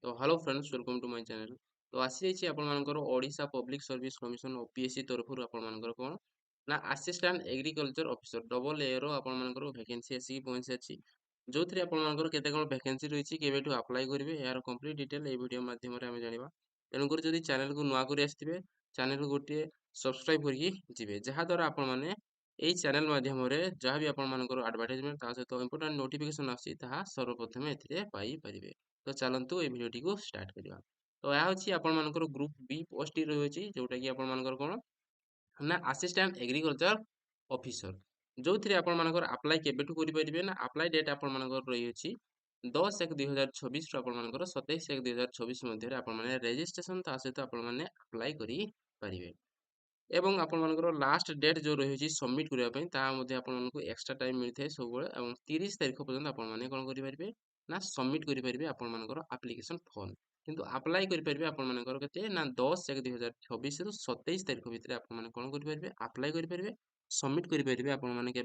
तो hello friends welcome to my channel. तो आसी जाइए आपनकर Odisha public service commission OPSC तरफ आपनकर कोन ना assistant agriculture officer double A रो आपनकर वैकेंसी आसी पहुंची अछि जो थ्री आपनकर केते कोन वैकेंसी रहिछि केबेठु अप्लाई करिवे यार कंप्लीट डिटेल ए वीडियो माध्यम रे हम जानिबा। तेणुकर जदि चैनल को नुआ करी आस्थिबे चैनल को गोटे सब्सक्राइब करिकि जिवे जहा द्वारा आपन माने एई चैनल माध्यम रे जहा भी आपनकर एडवर्टाइजमेंट ता सहित इंपोर्टेंट नोटिफिकेशन आसी ताहा सर्वप्रथमे एथिरे पाई परिबे। तो चलतु ये भिडियोटी को स्टार्ट करवा। तो यह हूँ आपर ग्रुप बी पोस्ट रही जोटा कि आपर कौन ना असिस्टेंट एग्रीकल्चर ऑफिसर जो थी आपर अप्लाई केबेठू करेंगे ना अप्लाई डेट आपर रही 10/1/2026 आपर 27/1/2026 मध्य आपने रेजिस्ट्रेशन ता सहित आपने अप्लाई करेंगे एवं आपर लास्ट डेट जो रही सबमिट करने आपको एक्सट्रा टाइम मिलता है सब 30 तारीख पर्यटन आपने कौन करेंगे ना सबमिट करेंगे आपर आप्लिकेसन फॉर्म किंतु अप्लाई करेंगे आपर के ना 10/1/2026 रु 27 तारीख भितर आपने कौन करेंगे अप्लाई करेंगे सबमिट करेंगे आपने के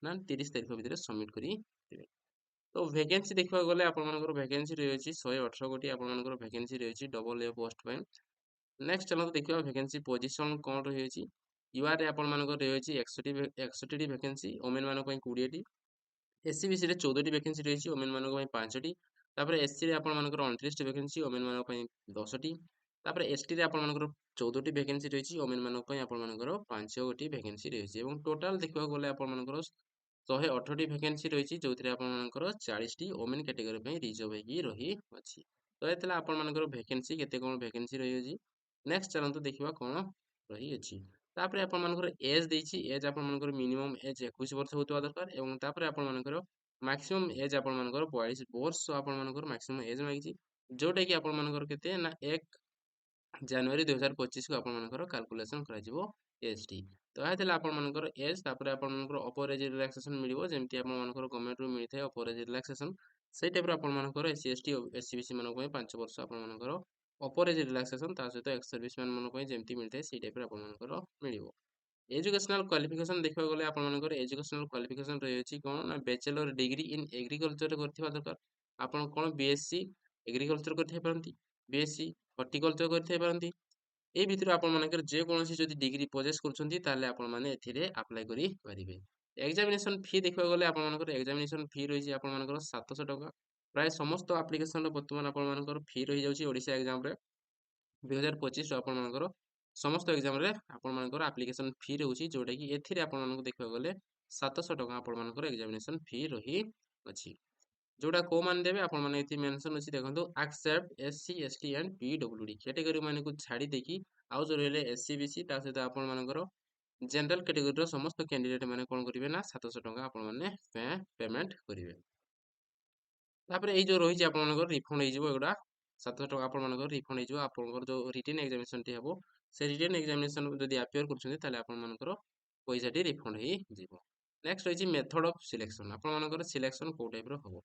ना 30 तारीख भितर सबमिट करेंगे। तो वैकेंसी देखा गले आपर वैकेंसी रही 118 गोटी आपर वैकेंसी रही डबल ए पोस्ट। नेक्स्ट चलो देखिए वैकेंसी पोजीशन कौन रही यूआर आपण रही 61 वैकेंसी ओमेन मान 20 एससी बीसी 14 वैकेंसी रही ओमेन मान 5टी एससी आपण 29 वैकेंसी ओमेन मान 10टी एसटी आपण 14 वैकेंसी रही ओमेन मान आपण 5 गोटी वैकेंसी रही टोटाल देखा गले आपण 118 वैकेंसी रही जो आपर 40 ओमेन कैटेगरी रिजर्व रही अच्छी। तो ये आपर वैकेंसी केते कौन वैकेंसी रही। नेक्स्ट चलते देखा कौन रही अच्छी तापर आपर एज देछि एज आपर मिनिमम एज 21 वर्ष होता दरकार एवं तापर आपर मैक्सिमम एज आपर 42 वर्ष आपर मैक्सिमम एज मांगी जोटा कि आपर केते ना 1 जनवरी 2025 को आपर कैलकुलेशन करा एज टी। तो यह आपर एज तापर आपर अपर एज रिलैक्सेशन मिलिबो जेमति आपर गवर्नमेंट रू मिलथे अपर एज रिलैक्सेशन से टाइप आपर एससी एसटी एससी बीसी मान 5 वर्ष आपर अपर एज रिलैक्सेशन ता सहित एक्स सर्विसमैन मान जेमति मिलथे से टाइप आपर मिलिबो। एजुकेशनल क्वालिफिकेशन देखा गले आपर एजुकेशनल क्वालिफिकेशन रही कौन ना बैचलर डिग्री इन एग्रीकल्चर करथिबा दरकार आपण कौन बीएससी एग्रीकल्चर करथै पारंती बीएससी हॉर्टिकल्चर करथै पारंती ए भितर आपण मानकर जे कोनोसी जदि डिग्री पोजेस करछंती ताले आपण माने एथिरे अप्लाई करि परिबे। एग्जामिनेशन फी देखा गले आपण मानकर एग्जामिनेशन फी रही आपण मानकर 700 टका प्राय समस्त एप्लिकेशन वर्तमान आपण मानकर फी रही जाउची ओडिशा एग्जाम रे 2025 आपण मानकर समस्त एग्जाम रे आपण मानकर एप्लिकेशन फी रहउची जोटा कि एथिरे आपण मानकर देखा गले 700 टका आपण मानकर एग्जामिनेशन फी रही अछि जोड़ा को मान देबे आपण माने एथि मेंशन अछि देखंतु except SC ST and PWD category माने को छाड़ी देखि आउ जो रहले एससी बीसी ता सहित आपण मानकर जनरल कैटेगरी रो समस्त कैंडिडेट माने कोन करिवे ना 700 टका आपण माने पेमेंट करिवे। तापर एई जो रही आपण मानकर रिफंड हे जिवो एगुडा 700 टका आपण मानकर रिफंड हे जिवो आपनकर जो रिटन एग्जामिनेशन टी हेबो से रिटन एग्जामिनेशन जदि अपियर करछन्ती ताले आपण मानकर पैसा टी रिफंड हे जिवो। नेक्स्ट रही मेथड ऑफ सिलेक्शन आपण मानकर सिलेक्शन को टाइप रो हबो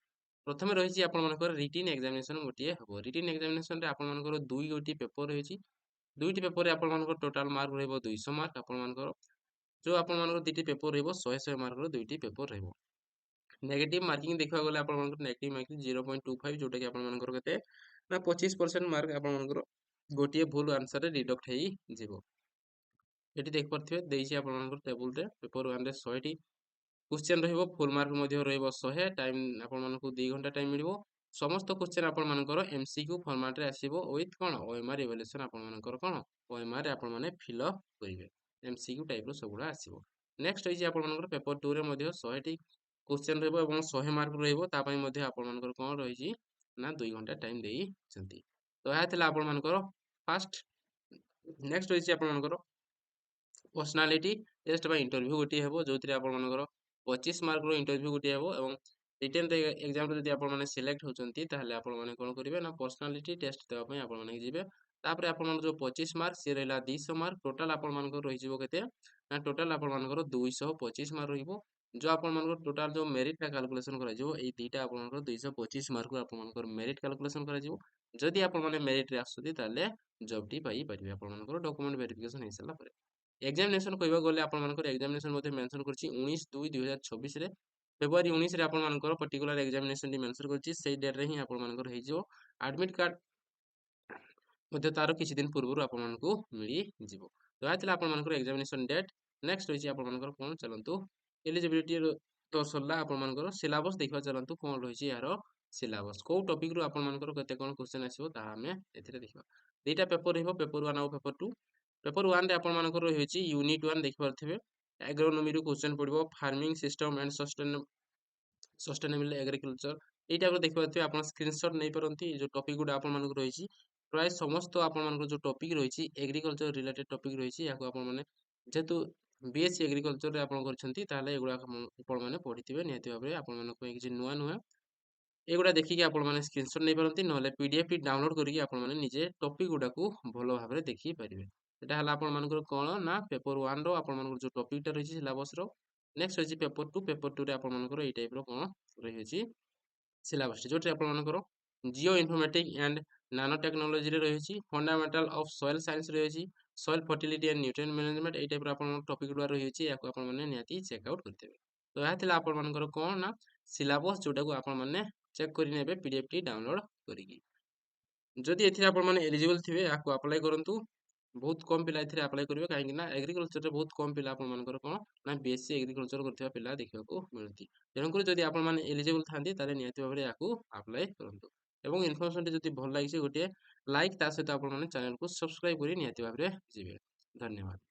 प्रथम रही आपर रिटन एग्जामिनेशन गोटे हम रिटन एग्जामिनेशन आपर दुई गोटी पेपर रही दुईटी पेपर आपर टोटाल मार्क रही 200 मार्क आपर जो आपर दुईटी पेपर रही 100 मार्क दुईटी पेपर रही नेगेटिव मार्किंग देखा गले आपर नेगेटिव मार्किंग 0.25 जोटा कि आपर के 25% मार्क आपर गोटे भूल आंसर डिडक्ट हो ये देख पारे आपर टेबुल पेपर 1 रे 100 क्वेश्चन रहिबो फुल मार्क मध्ये रहिबो 100 टाइम आपण मानकु 2 घंटा टाइम मिलिबो समस्त क्वेश्चन आपण मानकर एमसीक्यू फॉर्मेट रे आसीबो विथ कोन ओएमआर इवैल्यूएशन आपण मानकर कोन ओएमआर आपण माने फिल अप करिवे एमसीक्यू टाइप रो सबुडा आसीबो। नेक्स्ट होई आपण मानकर पेपर 2 रे मध्ये 100 टी क्वेश्चन रहिबो एवं 100 मार्क रहिबो ता पई मध्ये आपण मानकर कोन रही छि ना 2 घंटा टाइम देई छंती। तो या थिला आपण मानकर फर्स्ट नेक्स्ट होई छि आपण मानकर पर्सनालिटी टेस्ट बा इंटरव्यू गोटी हेबो जोथि आपण मानकर 25 मार्क रो इंटरव्यू गोटी हेबो एवं रिटन एग्जाम रे जदि आपण माने सिलेक्ट होचंती ताहले आपण माने कोन करिवे ना पर्सनालिटी टेस्ट देबा पई आपण माने जिवे तापर आपण माने जो 25 मार्क से रहला 200 मार्क टोटल आपण मानकर रहि जिवो केते ना टोटल आपण मानकर 225 मार्क रहिबो जो आपण मानकर टोटल जो मेरिट का कैलकुलेशन करा जिवो एई दीटा आपण मानकर 225 मार्क आपण मानकर मेरिट कैलकुलेशन करा जिवो जदि आपण माने मेरिट रे आसुती ताहले जॉब टी पाई परिबे आपण मानकर डॉक्यूमेंट वेरिफिकेशन हे सला परे। एग्जामिनेशन कहबा गले आपण मानकर एग्जामिनेशन मध्ये मेंशन करछि 19/2/2026 रे फेब्रुआरी 19 रे आपण मानकर पर्टिकुलर एग्जामिनेशन टी मेंशन करछि सेही डेट रे ही आपण मानकर हे जो एडमिट कार्ड ମଧ୍ୟ ତାର କିଛି ଦିନ ପୂର୍ବରୁ ଆପଣମାନଙ୍କୁ ମିଳିଯିବ। ତ ଏହା ଥିଲା ଆପଣମାନଙ୍କର ଏକ୍ଜାମିନେସନ୍ ଡେଟ୍। ନେକ୍ସଟ ରହିଛି ଆପଣମାନଙ୍କର କ'ଣ, ଚାଲନ୍ତୁ ଏଲିଜିବିଲିଟି ତ ସରିଲା। ଆପଣମାନଙ୍କର ସିଲାବସ୍ ଦେଖିବା, ଚାଲନ୍ତୁ କ'ଣ ରହିଛି ଏହାର ସିଲାବସ୍, କୋଉ ଟପିକରୁ ଆପଣମାନଙ୍କର କେତେ କ'ଣ କ୍ୱେଶ୍ଚନ୍ ଆସିବ ତାହା ଆମେ ଏଥିରେ ଦେଖିବା। ଦୁଇଟା ପେପର ରହିବ, ପେପର 1 ଆଉ ପେପର 2। ପେପର 1ରେ ଆପଣମାନଙ୍କର ରହିଛି ୟୁନିଟ୍ 1 ଦେଖିପାରୁଥିବେ, ଆଗ୍ରୋନୋମିରୁ କ୍ୱେଶ୍ଚନ୍ ପଡ଼ିବ, farming system and sustainable agriculture. ଏଇ ଟାଇପ୍ର ଦେଖିପାରୁଥିବେ, ଆପଣ ସ୍କ୍ରିନସଟ୍ ନେଇପାରନ୍ତି। ଏ ଯେଉଁ ଟପିକ୍ ଗୁଡ଼ା ଆପଣମାନଙ୍କୁ ରହିଛି, ପ୍ରାୟ ସମସ୍ତ ଆପଣମାନଙ୍କର ଯେଉଁ ଟପିକ୍ ରହିଛି ଏଗ୍ରିକଲଚର ରିଲେଟେଡ୍ ଟପିକ୍ ରହିଛି, ଏହାକୁ ଆପଣମାନେ ଯେହେତୁ ବିଏସସି ଏଗ୍ରିକଲଚରରେ ଆପଣ କରିଛନ୍ତି, ତାହେଲେ ଏଗୁଡ଼ାକ ଆପଣମାନେ ପଢ଼ିଥିବେ ନିହାତି ଭାବରେ, ଆପଣମାନଙ୍କ ପାଇଁ କିଛି ନୂଆ ନୁହେଁ। ଏଗୁଡ଼ା ଦେଖିକି ଆପଣମାନେ ସ୍କ୍ରିନସଟ୍ ନେଇପାରନ୍ତି, ନହେଲେ ପିଡିଏଫ୍ ଡାଉନଲୋଡ୍ କରିକି ଆପଣମାନେ ନିଜେ ଟପିକ୍ ଗୁଡ଼ାକୁ ଭଲ ଭାବରେ ଦେଖିପାରିବେ। ଏଟା ହେଲା ଆପଣମାନଙ୍କର କ'ଣ ନା ପେପର 1ର ଆପଣମାନଙ୍କର ଯେଉଁ ଟପିକ୍ଟା ରହିଛି ସିଲାବସ୍ର। ନେକ୍ସଟ ରହିଛି ପେପର 2। ପେପର 2ରେ ଆପଣମାନଙ୍କର ଏଇ ଟାଇପ୍ର କ'ଣ ରହିଛି ସିଲାବସ୍, ଯେଉଁଥିରେ ଆପଣମାନଙ୍କର ଜିଓ ଇନଫର୍ମେଟିକ୍ ଆଣ୍ଡ ନାନୋ ଟେକ୍ନୋଲୋଜିରେ ରହିଛି, ଫଣ୍ଡାମେଣ୍ଟାଲ ଅଫ୍ ସଏଲ୍ ସାଇନ୍ସ ରହିଛି, soil fertility and nutrient management. ଏଇ ଟାଇପ୍ର ଆପଣଙ୍କର ଟପିକ୍ ଗୁଡ଼ା ରହିଛି, ଏହାକୁ ଆପଣମାନେ ନିହାତି ଚେକ୍ ଆଉଟ୍ କରିଦେବେ। ତ ଏହା ଥିଲା ଆପଣମାନଙ୍କର କ'ଣ ନା ସିଲାବସ୍, ଯେଉଁଟାକୁ ଆପଣମାନେ ଚେକ୍ କରି ନେବେ ପିଡିଏଫ୍ଟି ଡାଉନଲୋଡ୍ କରିକି। ଯଦି ଏଥିରେ ଆପଣମାନେ ଏଲିଜିବଲ୍ ଥିବେ, ଏହାକୁ ଆପ୍ଲାଏ କରନ୍ତୁ। ବହୁତ କମ୍ ପିଲା ଏଥିରେ ଆପ୍ଲାଏ କରିବେ, କାହିଁକି ନା ଏଗ୍ରିକଲଚରରେ ବହୁତ କମ୍ ପିଲା ଆପଣମାନଙ୍କର କ'ଣ ନା ବିଏସସି ଏଗ୍ରିକଲଚର କରିଥିବା ପିଲା ଦେଖିବାକୁ ମିଳନ୍ତି। ତେଣୁକରି ଯଦି ଆପଣମାନେ ଏଲିଜିବଲ୍ ଥାନ୍ତି, ତାହେଲେ ନିହାତି ଭାବରେ ଏହାକୁ ଆପ୍ଲାଏ କରନ୍ତୁ। ଏବଂ ଇନଫର୍ମେସନଟି ଯଦି ଭଲ ଲାଗିଛି, ଗୋଟିଏ ଲାଇକ୍, ତା ସହିତ ଆପଣମାନେ ଚ୍ୟାନେଲକୁ ସବସ୍କ୍ରାଇବ୍ କରି ନିହାତି ଭାବରେ ଯିବେ। ଧନ୍ୟବାଦ।